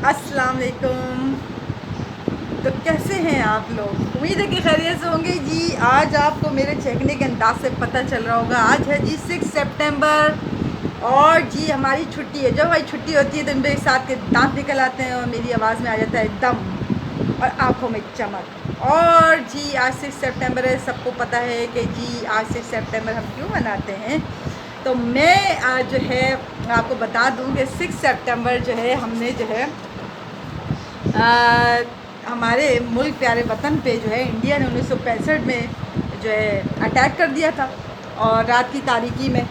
अस्सलाम वालेकुम। तो कैसे हैं आप लोग? उम्मीद है कि खैरियत से होंगे जी। आज आपको मेरे चेकने के अंदाज से पता चल रहा होगा, आज है जी 6 सितंबर और जी हमारी छुट्टी है। जब हमारी छुट्टी होती है तो मेरे साथ के दांत निकल आते हैं और मेरी आवाज़ में आ जाता है दम और आँखों में चमक। और जी आज 6 सितंबर है, सबको पता है कि जी आज 6 सितंबर हम क्यों मनाते हैं। तो मैं आज जो है आपको बता दूं कि 6 सितंबर जो है हमने जो है हमारे मुल्क प्यारे वतन पे जो है इंडिया ने 1965 में जो है अटैक कर दिया था और रात की तारीकी में।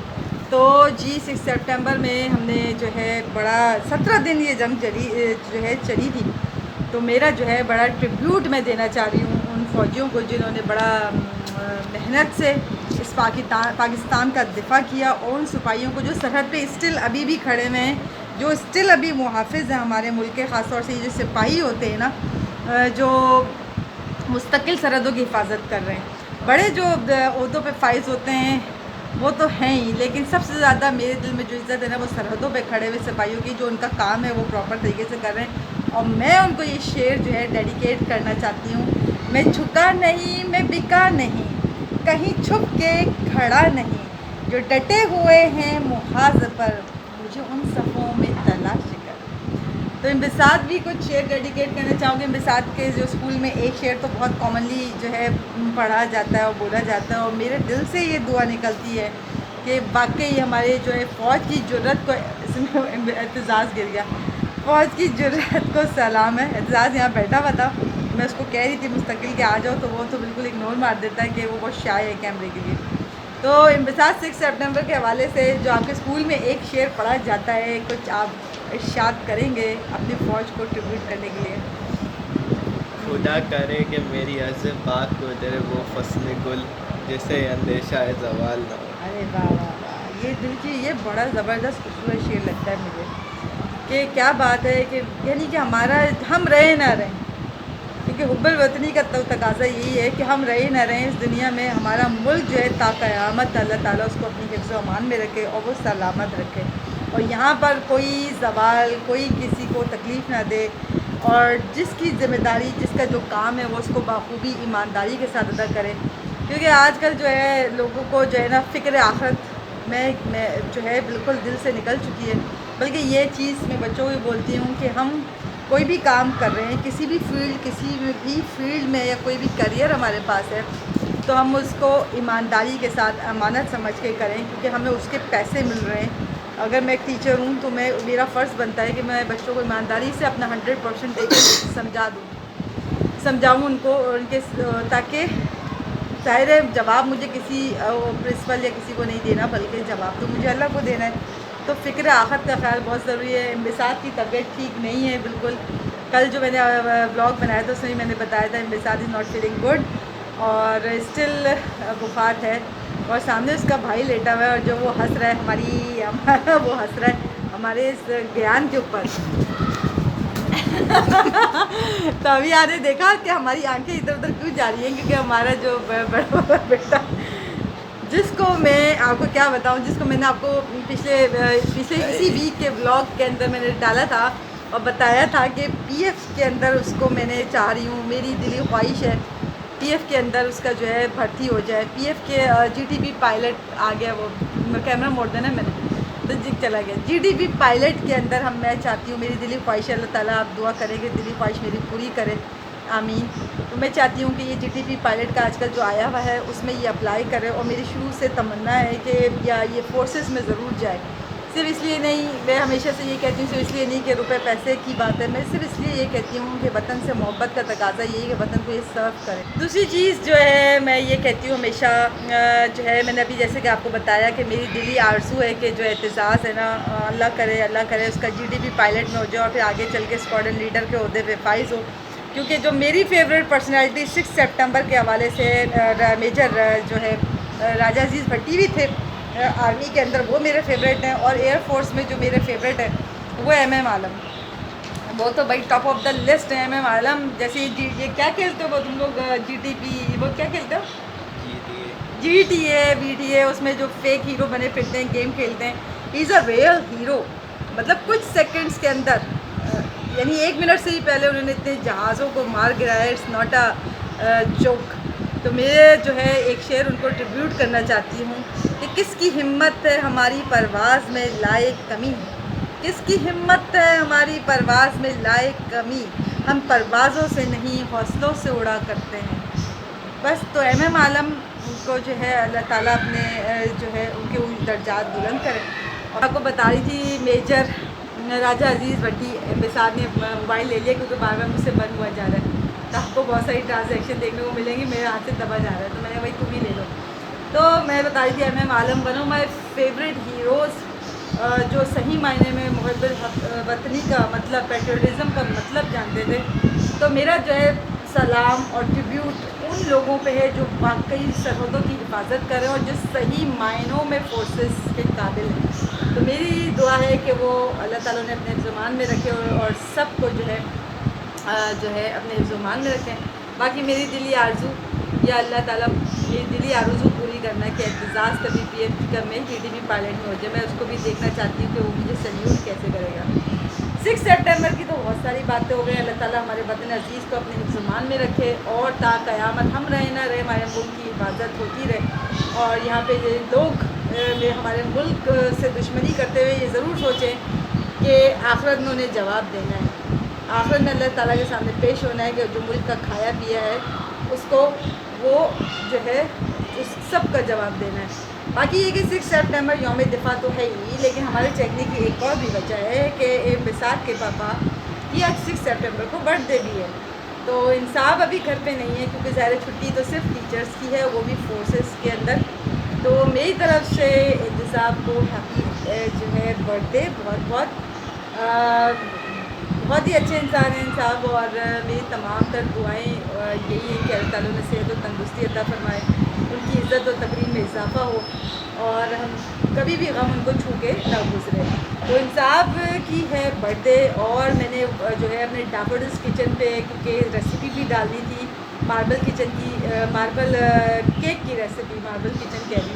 तो जी 6 सितंबर में हमने जो है बड़ा 17 दिन ये जंग जो है चली थी। तो मेरा जो है बड़ा ट्रिब्यूट मैं देना चाह रही हूँ उन फ़ौजियों को जिन्होंने बड़ा मेहनत से इस पाकिस्तान का दिफा किया, और उन सिपाहियों को जो सरहद पे स्टिल अभी भी खड़े हुए हैं, जो स्टिल अभी मुहाफ़िज़ हैं हमारे मुल्क के। ख़ास तौर से ये जो सिपाही होते हैं ना, जो मुस्तकिल सरहदों की हिफाजत कर रहे हैं। बड़े जो ओहदों पे फाइज होते हैं वो तो हैं ही, लेकिन सबसे ज़्यादा मेरे दिल में जो इज़्ज़त है ना वो सरहदों पे खड़े हुए सिपाहियों की, जो उनका काम है वो प्रॉपर तरीके से कर रहे हैं। और मैं उनको ये शेर जो है डेडिकेट करना चाहती हूँ। मैं झुका नहीं, मैं बिका नहीं, कहीं छुप के खड़ा नहीं, जो डटे हुए हैं मुहाज पर, मुझे उन सफ़ों में तलाश कर। तो इम्बिसात भी कुछ शेर डेडिकेट करना चाहूँगी। इम्बिसात के जो स्कूल में एक शेर तो बहुत कॉमनली जो है पढ़ा जाता है और बोला जाता है, और मेरे दिल से ये दुआ निकलती है कि वाकई हमारे जो है फ़ौज की जुर्रत को, इसमें एतजाज़ गिर गया, फ़ौज की जुर्रत को सलाम है। एतजाज़ यहाँ बैठा हुआ था, मैं उसको कह रही थी मुस्तकिल के आ जाओ, तो वो तो बिल्कुल इग्नोर मार देता है कि वो बहुत शाय है कैमरे के लिए। तो इम्बिसात 6 सितंबर के हवाले से जो आपके स्कूल में एक शेर पढ़ा जाता है, कुछ आप इरशाद करेंगे अपनी फ़ौज को ट्रिब्यूट करने के लिए? खुदा करे कि मेरी अज़्ज़ पाक गुज़रे वो फस्ल गुल जिसे अंदेशा है ज़वाल ना हो। अरे वाह वाह वाह, ये दिल की ये बड़ा ज़बरदस्त खूबसूरत शेर लगता है मुझे कि क्या बात है कि यानी कि हमारा हम रहे ना रहें, क्योंकि हुब्बुल वतनी का तो तकाज़ा यही है कि हम रहे ना रहें इस दुनिया में, हमारा मुल्क जो है ता क़यामत अल्लाह ताला उसको अपनी हिफ्ज़ व अमान में रखे और वो सलामत रखे, और यहाँ पर कोई ज़वाल, कोई किसी को तकलीफ़ ना दे, और जिसकी ज़िम्मेदारी, जिसका जो काम है वो उसको बाखूबी ईमानदारी के साथ अदा करे। क्योंकि आजकल जो है लोगों को जो है ना फ़िक्र आखिरत में जो है बिल्कुल दिल से निकल चुकी है। बल्कि ये चीज़ मैं बच्चों को बोलती हूँ कि हम कोई भी काम कर रहे हैं, किसी भी फील्ड में या कोई भी करियर हमारे पास है, तो हम उसको ईमानदारी के साथ अमानत समझ के करें, क्योंकि हमें उसके पैसे मिल रहे हैं। अगर मैं एक टीचर हूँ तो मेरा फ़र्ज़ बनता है कि मैं बच्चों को ईमानदारी से अपना 100% देकर समझाऊँ उनको, और उनके ताकि ज़ाहिर है जवाब मुझे किसी प्रिंसिपल या किसी को नहीं देना, बल्कि जवाब तो मुझे अल्लाह को देना है। तो फ़िक्र आखिरत का ख्याल बहुत ज़रूरी है। इम्बिसात की तबीयत ठीक नहीं है बिल्कुल। कल जो मैंने व्लॉग बनाया था उसमें मैंने बताया था इम्बिसात इज़ नॉट फीलिंग गुड, और स्टिल बुखार है, और सामने उसका भाई लेटा हुआ है, और जो वो हंस रहा है वो हंस रहा है हमारे इस ज्ञान के ऊपर। तो अभी आपने देखा कि हमारी आंखें इधर उधर क्यों जा रही हैं, क्योंकि हमारा जो बड़ा बेटा, जिसको मैं आपको क्या बताऊं, जिसको मैंने आपको पिछले इसी वीक के व्लॉग के अंदर मैंने डाला था और बताया था कि पीएफ के अंदर उसको मैंने चाह रही हूँ, मेरी दिली ख्वाहिश है पीएफ के अंदर उसका जो है भर्ती हो जाए। पीएफ के जीटीपी पायलट आ गया, वो कैमरा मोड़ देना मैंने तो चला गया। जीटीपी पायलट के अंदर मैं चाहती हूँ, मेरी दिली ख्वाहिश है, अल्लाह ताला आप दुआ करें कि दिली ख्वाहिश मेरी पूरी करें, आमीन। तो मैं चाहती हूँ कि ये जीटीपी पायलट का आजकल जो आया हुआ है उसमें ये अप्लाई करे, और मेरी शुरू से तमन्ना है कि या ये फोर्सेस में ज़रूर जाए। सिर्फ इसलिए नहीं, मैं हमेशा से ये कहती हूँ, सिर्फ इसलिए नहीं कि रुपए पैसे की बात है, मैं सिर्फ इसलिए ये कहती हूँ कि वतन से मोहब्बत का तकाजा यही है कि वतन को ये सर्व करें। दूसरी चीज़ जो है मैं ये कहती हूँ हमेशा, जो है मैंने अभी जैसे कि आपको बताया कि मेरी दिली आरज़ू है कि जो एहतसास है ना, अल्लाह करे उसका जीटीपी पायलट में हो जाए और फिर आगे चल के स्क्वाड्रन लीडर के ओहदे पे फाइज हो। क्योंकि जो मेरी फेवरेट पर्सनैलिटी 6 सितंबर के हवाले से मेजर जो है राजा अजीज़ भट्टी भी थे आर्मी के अंदर, वो मेरे फेवरेट हैं, और एयरफोर्स में जो मेरे फेवरेट हैं वो एमएम आलम, वो तो भाई टॉप ऑफ द लिस्ट है एमएम आलम। जैसे ये क्या खेलते हो वो तुम लोग, जीटीपी, वो क्या खेलते हो, जीटीए वीटीए, उसमें जो फेक हीरो बने फिरते हैं, गेम खेलते हैं, he is a real hero. मतलब कुछ सेकंड्स के अंदर यानी 1 मिनट से ही पहले उन्होंने इतने जहाज़ों को मार गिराया। It's not a joke. तो मैं जो है एक शेर उनको ट्रिब्यूट करना चाहती हूँ कि किसकी हिम्मत है हमारी परवाज़ में लाए कमी, किसकी हिम्मत है हमारी परवाज़ में लाए कमी, हम परवाज़ों से नहीं हौसलों से उड़ा करते हैं। बस तो एम आलम को जो है अल्लाह ताला अपने जो है उनके दर्जात बुलंद करें। और आपको बता रही थी मेजर राजा अजीज़ भट्टी एम्बेसाड ने मोबाइल ले लिया क्योंकि बार बार मुझसे बंद हुआ जा रहा है, तो आपको बहुत सारी ट्रांजैक्शन देखने को मिलेंगी, मेरे हाथ से दबा जा रहा है, तो मैंने भाई तुम ही ले लो। तो मैं बता रही थी M Alam one of my favourite heroes, जो सही मायने में मुहब्बत वतनी का मतलब, पेट्रियटिज़म का मतलब जानते थे। तो मेरा जो है सलाम और ट्रिब्यूट उन लोगों पे है जो वाकई सरहदों की हिफाजत करें और जो सही मायनों में फोर्सेस के काबिल हैं। तो मेरी दुआ है कि वो अल्लाह ताला ने अपने ज़ुबान में रखे और सबको जो है अपने ज़ुबान में रखें। बाकी मेरी दिली आरज़ू या अल्लाह ताला मेरी दिली आरज़ू पूरी करना है कि एतज़ाज़ कभी PhD का मैं PhD पायलट में हो जाए। मैं उसको भी देखना चाहती हूँ कि वो मुझे सैल्यूट कैसे करेगा। 6 सितंबर की तो बहुत सारी बातें हो गई। अल्लाह ताला हमारे वतन अज़ीज़ को अपने हिफ्ज़-ए-मान में रखे और ता क़यामत हम रहे ना रहे, हमारे मुल्क की हिफाजत होती रहे। और यहाँ पे ये लोग हमारे मुल्क से दुश्मनी करते हुए ये ज़रूर सोचें कि आखिरत में उन्हें जवाब देना है। आखिरत में अल्लाह ताला के सामने पेश होना है कि जो मुल्क का खाया पिया है उसको वो जो है उस सब का जवाब देना है। बाकी ये कि 6 सितंबर यौम दिफा तो है ही, लेकिन हमारे चेकने की एक और भी वजह है कि एम्बेसाड के पापा की आज 6 सितंबर को बर्थडे भी है। तो इंसाफ अभी घर पे नहीं है क्योंकि ज़ाहिर छुट्टी तो सिर्फ टीचर्स की है, वो भी फोर्सेस के अंदर। तो मेरी तरफ से इंतज़ाम को हैप्पी जो है बर्थडे, बहुत ही अच्छे इंसान हैं साहब। और मेरी तमाम तर दुआएँ यही है कि अल्लाह ताला उन्हें सेहत और तंदुरुस्ती अता फ़रमाए, उनकी इज़्ज़त और तकरीम में इजाफ़ा हो और हम कभी भी गम उनको छू के ना गुजरे। तो इंसाफ की है बर्थडे और मैंने जो है अपने डैफोडिल्स किचन पे क्योंकि रेसिपी भी डालनी थी मार्बल किचन की, मार्बल केक की रेसिपी, मार्बल किचन कह रही,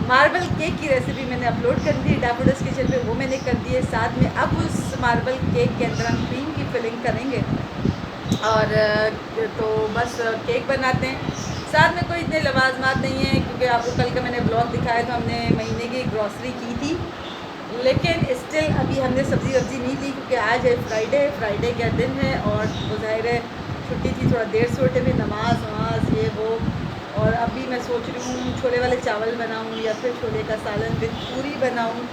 मार्बल केक की रेसिपी मैंने अपलोड कर दी डैफोडिल्स किचन पे, वो मैंने कर दी है। साथ में अब उस मार्बल केक के अंदर हम क्रीम की फिलिंग करेंगे और तो बस केक बनाते हैं। साथ में कोई इतने लवाजमात नहीं है क्योंकि आपको कल का मैंने ब्लॉग दिखाया तो हमने महीने की ग्रॉसरी की थी, लेकिन स्टिल अभी हमने सब्ज़ी नहीं ली क्योंकि आज है फ्राइडे का दिन है और वो ज़ाहिर है छुट्टी थी, थोड़ा देर से उठे भी, नमाज वमाज ये वो। और अभी मैं सोच रही हूँ छोले वाले चावल बनाऊँ या फिर छोले का सालन विद पूरी बनाऊँ,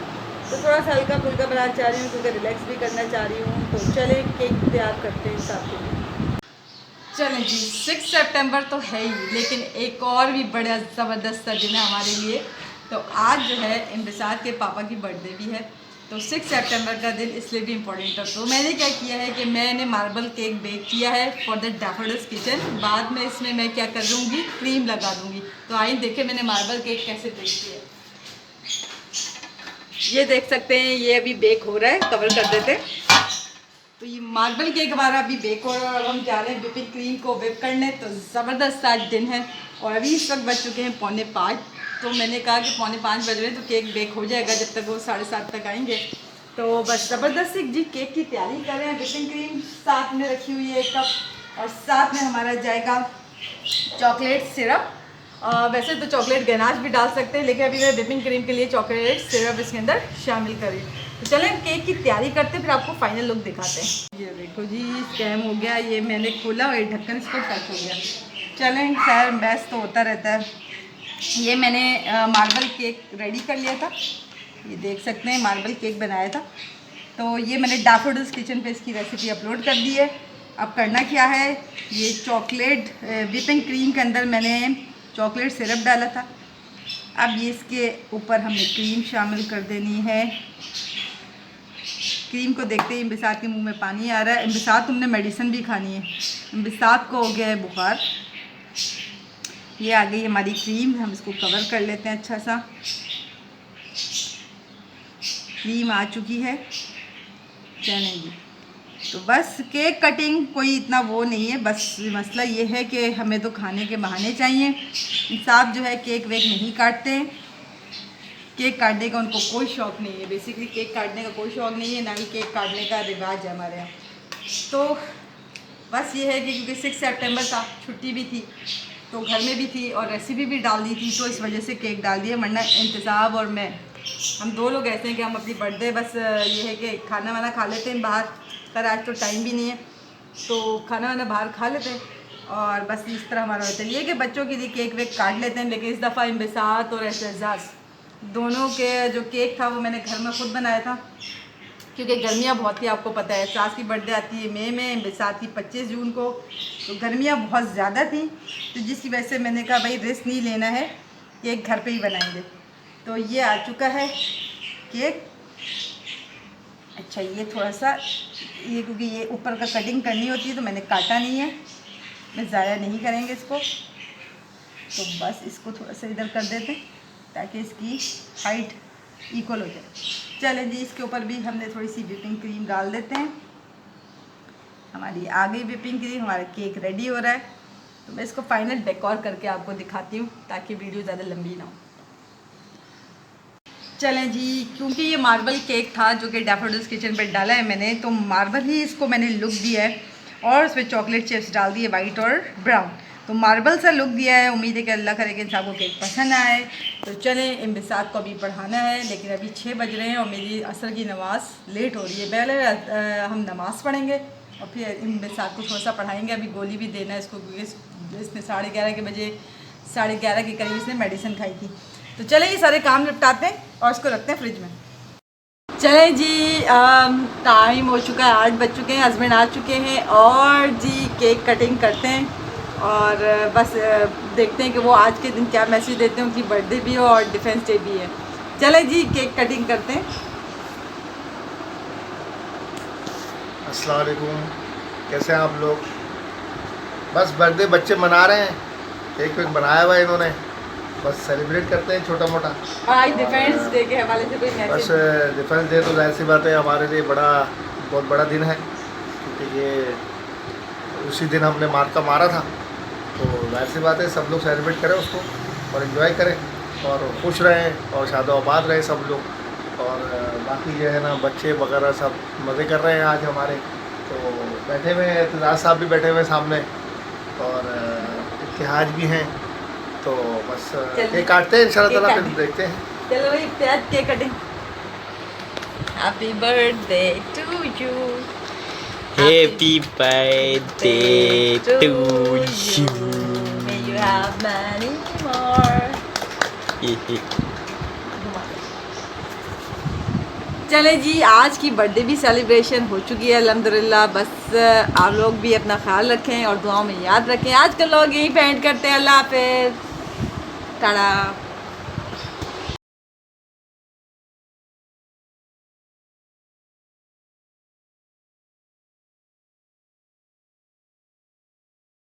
तो थोड़ा सा हल्का फुल्का बनाना चाह रही हूँ क्योंकि रिलैक्स भी करना चाह रही हूँ। तो चले केक तैयार करते हैं साथ में। चलें जी, 6 सितंबर तो है ही, लेकिन एक और भी बड़ा ज़बरदस्त दिन है हमारे लिए। तो आज जो है इम्तिसाद के पापा की बर्थडे भी है, तो 6 सितंबर का दिन इसलिए भी इम्पोर्टेंट है। तो मैंने क्या किया है कि मैंने मार्बल केक बेक किया है फॉर द डैफोडिल्स किचन। बाद में इसमें मैं क्या कर दूँगी, क्रीम लगा दूँगी। तो आइए देखें मैंने मार्बल केक कैसे बेक किया है। ये देख सकते हैं, ये अभी बेक हो रहा है, कवर कर देते हैं। तो ये मार्बल केक हमारा अभी बेक हो रहा है और हम जा रहे हैं व्हिपिंग क्रीम को व्हिप करने। तो ज़बरदस्त आज दिन है और अभी इस वक्त बज चुके हैं 4:45। तो मैंने कहा कि 4:45 बज रहे तो केक बेक हो जाएगा जब तक वो 7:30 तक आएंगे। तो बस ज़बरदस्त जी केक की तैयारी कर रहे हैं। व्हिपिंग क्रीम साथ में रखी हुई है 1 कप और साथ में हमारा जाएगा चॉकलेट सिरप। वैसे तो चॉकलेट गनाश भी डाल सकते हैं, लेकिन अभी मैं व्हिपिंग क्रीम के लिए चॉकलेट सिरप इसके अंदर शामिल करी। तो चलें केक की तैयारी करते हैं, फिर आपको फाइनल लुक दिखाते हैं। ये देखो जी, स्कैम हो गया, ये मैंने खोला और ये ढक्कन इसको टच हो गया। चलें खैर, मैस तो होता रहता है। ये मैंने मार्बल केक रेडी कर लिया था, ये देख सकते हैं मार्बल केक बनाया था। तो ये मैंने डैफोडिल्स किचन पे इसकी रेसिपी अपलोड कर दी है। अब करना क्या है, ये चॉकलेट व्हिपिंग क्रीम के अंदर मैंने चॉकलेट सिरप डाला था। अब ये इसके ऊपर हमने क्रीम शामिल कर देनी है। क्रीम को देखते ही इम्बिसात के मुंह में पानी आ रहा है। इम्बिसात, तुमने मेडिसिन भी खानी है। इम्बिसात को हो गया है बुखार। ये आ गई हमारी क्रीम, हम इसको कवर कर लेते हैं अच्छा सा। क्रीम आ चुकी है। चलें जी, तो बस केक कटिंग कोई इतना वो नहीं है, बस मसला ये है कि हमें तो खाने के बहाने चाहिए। इंसाफ जो है केक वेक नहीं काटते हैं, केक काटने का उनको कोई शौक़ नहीं है। बेसिकली केक काटने का कोई शौक़ नहीं है, ना ही केक काटने का रिवाज है हमारे यहाँ। तो बस ये है कि क्योंकि 6 सितंबर था, छुट्टी भी थी तो घर में भी थी और रेसिपी भी डाल दी थी, तो इस वजह से केक डाल दिया। वरना इंतज़ाम और मैं हम दो लोग ऐसे हैं कि हम अपनी बर्थडे बस ये है कि खाना वाना खा लेते हैं बाहर, पर आज तो टाइम भी नहीं है तो खाना वाना बाहर खा लेते हैं और बस इस तरह हमारा होता है। ये कि बच्चों के लिए केक वेक काट लेते हैं, लेकिन इस दफ़ा इंबिसात और एहसास दोनों के जो केक था वो मैंने घर में ख़ुद बनाया था, क्योंकि गर्मियाँ बहुत थी, आपको पता है। एहसास की बर्थडे आती है मई में, इंबिसात की 25 जून को, तो गर्मियाँ बहुत ज़्यादा थी, तो जिसकी वजह से मैंने कहा भाई रिस्क नहीं लेना है, केक घर पे ही बनाएंगे। तो ये आ चुका है केक। अच्छा ये थोड़ा सा ये क्योंकि ये ऊपर का कटिंग करनी होती है तो मैंने काटा नहीं है, मैं ज़ाया नहीं करेंगे इसको, तो बस इसको थोड़ा सा इधर कर देते हैं ताकि इसकी हाइट इक्वल हो जाए। चलें जी, इसके ऊपर भी हमने थोड़ी सी व्हिपिंग क्रीम डाल देते हैं। हमारी आ गई व्हिपिंग क्रीम, हमारा केक रेडी हो रहा है। तो मैं इसको फाइनल डेकोर करके आपको दिखाती हूँ ताकि वीडियो ज़्यादा लंबी ना हो। चलें जी, क्योंकि ये मार्बल केक था जो कि डैफोडिल्स किचन पर डाला है मैंने, तो मार्बल ही इसको मैंने लुक दिया है और उसमें चॉकलेट चिप्स डाल दिए वाइट और ब्राउन, तो मार्बल सा लुक दिया है। उम्मीद है कि अल्लाह करे कि इंसान को केक पसंद आए। तो चलें, इंबिसात को अभी पढ़ाना है, लेकिन अभी 6 बज रहे हैं और मेरी असर की नमाज़ लेट हो रही है। पहले हम नमाज़ पढ़ेंगे और फिर इंबिसात को थोड़ा सा पढ़ाएँगे। अभी गोली भी देना है इसको, क्योंकि इसने 11:30 के बजे 11:30 के करीब इसने मेडिसिन खाई थी। तो चलें ये सारे काम निपटाते हैं और इसको रखते हैं फ्रिज में। चलें जी, टाइम हो चुका है, 8 बज चुके हैं, हस्बैंड आ चुके हैं और जी केक कटिंग करते हैं और बस देखते हैं कि वो आज के दिन क्या मैसेज देते हैं। उनकी बर्थडे भी हो और डिफेंस डे भी है। चलें जी केक कटिंग करते हैं। अस्सलाम वालेकुम, कैसे हैं आप लोग? बस बर्थडे बच्चे मना रहे हैं, केक वेक बनाया हुआ है इन्होंने, बस सेलिब्रेट करते हैं छोटा मोटा। आज डिफेंस डे के हवाले से कोई मैसेज? बस डिफेंस डे तो जाहिर सी बात है हमारे लिए बहुत बड़ा दिन है, क्योंकि ये उसी दिन हमने मार्का मारा था, तो जाहिर सी बात है सब लोग सेलिब्रेट करें उसको और इन्जॉय करें और खुश रहें और शादोआबाद रहें सब लोग। और बाकी जो है ना बच्चे वगैरह सब मज़े कर रहे हैं आज हमारे, तो बैठे हुए हैं, इत्तेजाज साहब भी बैठे हुए हैं सामने और इत्तेहाज भी हैं, तो बस केक काटते हैं इंशाल्लाह ताला, फिर देखते हैं। चलो भाई इत्तेहाज cake cutting. Happy birthday to you, Happy birthday to you. May you have many more. चले जी, आज की बर्थडे भी सेलिब्रेशन हो चुकी है अल्हम्दुलिल्लाह। बस आप लोग भी अपना ख्याल रखें और दुआओं में याद रखें। आज के लोग यही पेंट करते हैं। अल्लाह हाफ़िज़, टाटा।